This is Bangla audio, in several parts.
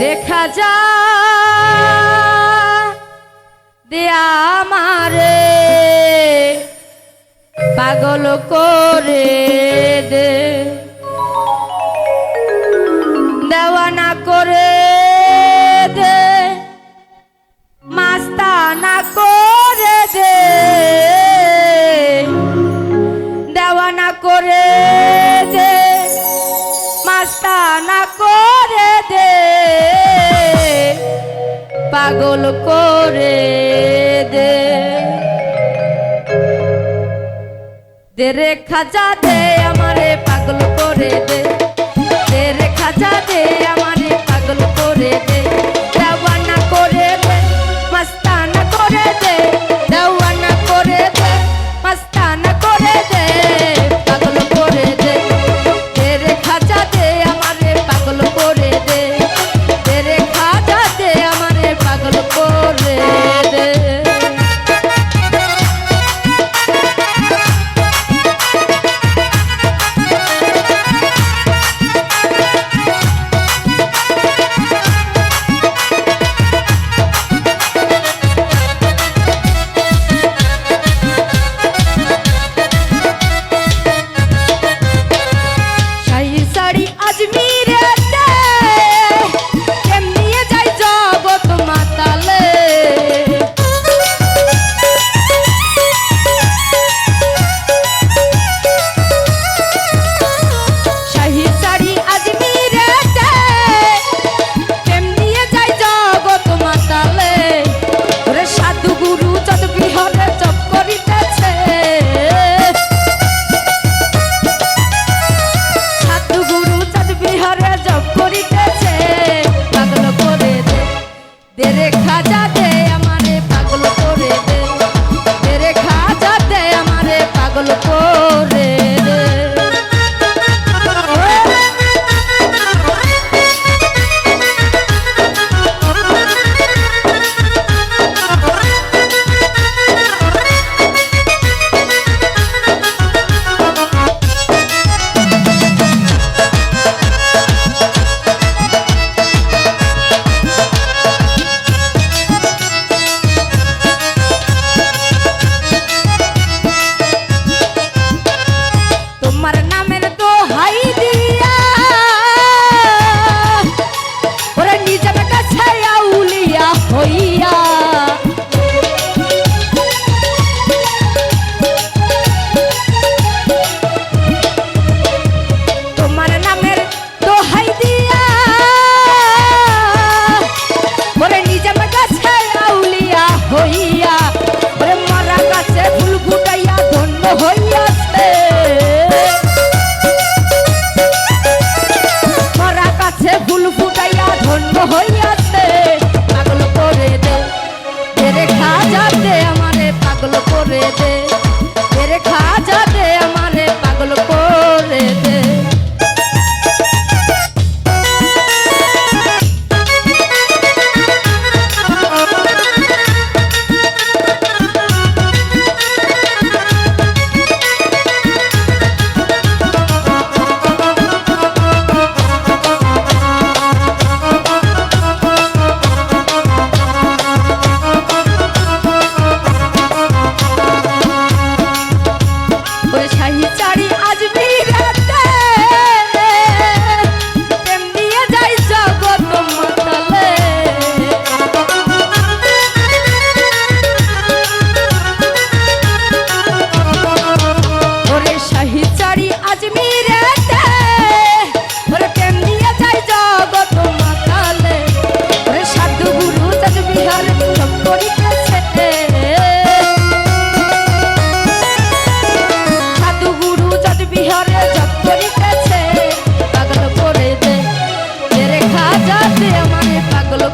রে খাজা দে আমারে পাগল করে দে, দেওয়ানা করে দে, মাস্তানা করে দে, দেওয়ানা করে দে, মাস্তানা করে দে, পাগল করে দে। দে রে খাজা দে আমারে পাগল করে দে, দে রে খাজা দে আমারে পাগল করে দে, দেওয়ানা করে দে, মাস্তানা করে দে, দেওয়ানা করে দে, মাস্তানা করে দে, পাগল করে দে। দে রে খাজা দে আমারে পাগল করে দে, দে রে খাজা দে আমারে পাগল করে দে।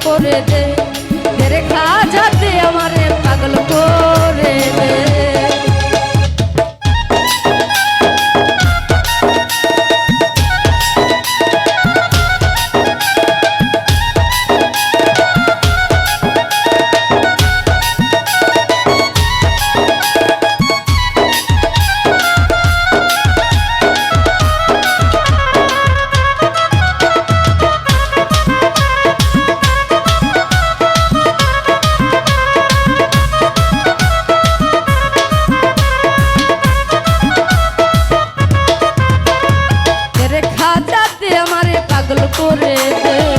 করে দে, দে রে খাজা দে আমারে পাগল করে দে। পাগল করে দে।